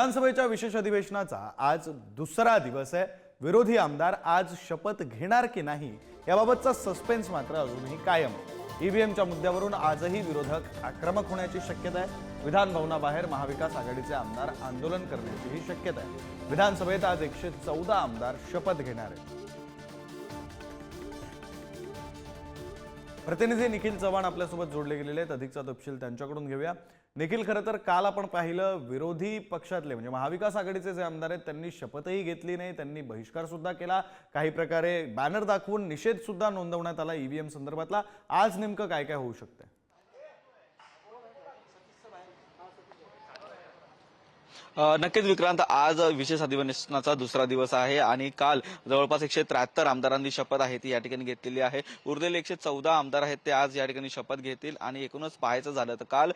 विधानसभेच्या विशेष अधिवेशनाचा आज दुसरा दिवस आहे। विरोधी आमदार आज शपथ घेणार की नाही याबाबतचा सस्पेन्स मात्र अजूनही कायम आहे। ईव्हीएमच्या मुद्द्यावरून आजही विरोधक आक्रमक होण्याची शक्यता आहे। विधान भवनाबाहेर महाविकास आघाडीचे आमदार आंदोलन करण्याचीही शक्यता आहे। विधानसभेत आज 114 आमदार शपथ घेणार आहेत। प्रतिनिधी निखिल चव्हाण आपल्यासोबत जोडले गेलेले आहेत। अधिकचा तपशील त्यांच्याकडून घेऊया। निखिल, खरं तर काल आपण पाहिलं विरोधी पक्षातले म्हणजे महाविकास आघाडीचे जे आमदार आहेत त्यांनी शपथही घेतली नाही, त्यांनी बहिष्कार सुद्धा केला, काही प्रकारे बॅनर दाखवून निषेध सुद्धा नोंदवण्यात आला ईव्हीएम संदर्भातला। आज नेमकं काय काय होऊ शकतं? नक्कीच विक्रांत, आज विशेष अधिवेशनाचा दुसरा दिवस आहे आणि काल जवळपास 173 आमदारांनी शपथ आहे ती या ठिकाणी घेतलेली आहे। उरलेले 114 आमदार आहेत ते आज या ठिकाणी शपथ घेतील आणि एकूणच पाहायचं झालं तर काल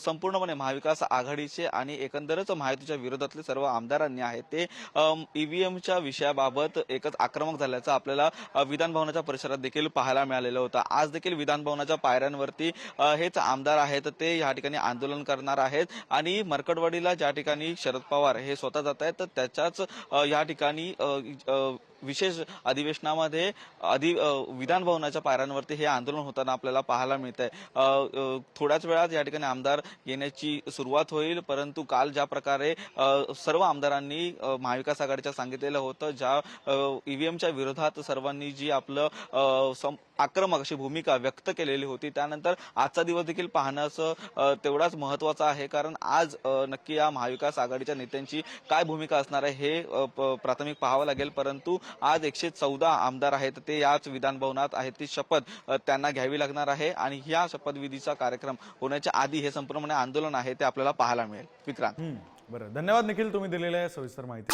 संपूर्णपणे महाविकास आघाडीचे आणि एकंदरच महायुतीच्या विरोधातले सर्व आमदारांनी आहेत ते ईव्हीएमच्या विषयाबाबत एकच आक्रमक झाल्याचं आपल्याला विधान भवनाच्या परिसरात देखील पाहायला मिळालेलं होतं। आज देखील विधान भवनाच्या पायऱ्यांवरती हेच आमदार आहेत ते या ठिकाणी आंदोलन करणार आहेत आणि मरकडवाडीला ज्या ठिकाणी शरद पवार हे स्वतः जात आहेत तर त्याच्याच या ठिकाणी विशेष अधिवेशनामध्ये विधान भवनाच्या पायऱ्यांवरती हे आंदोलन होताना आपल्याला पाहायला मिळतंय। थोड्याच वेळात या ठिकाणी आमदार येण्याची सुरुवात होईल, परंतु काल ज्या प्रकारे सर्व आमदारांनी महाविकास आघाडीच्या सांगितलेलं होतं, ज्या ईव्हीएमच्या विरोधात सर्वांनी जी आपलं आक्रमक अशी भूमिका व्यक्त केलेली होती, त्यानंतर आजचा दिवस देखील पाहण्याचं तेवढाच महत्वाचा आहे, कारण आज नक्की या महाविकास आघाडीच्या नेत्यांची काय भूमिका असणार आहे हे प्राथमिक पाहावं लागेल। परंतु आज 114 आमदार आहेत ते याच विधान भवनात आहेत, ती शपथ त्यांना घ्यावी लागणार आहे आणि या शपथविधीचा कार्यक्रम होण्याच्या आधी हे संपूर्णपणे आंदोलन आहे ते आपल्याला पाहायला मिळेल। विक्रांत, बरं, धन्यवाद निखिल, तुम्ही दिलेल्या सविस्तर माहिती।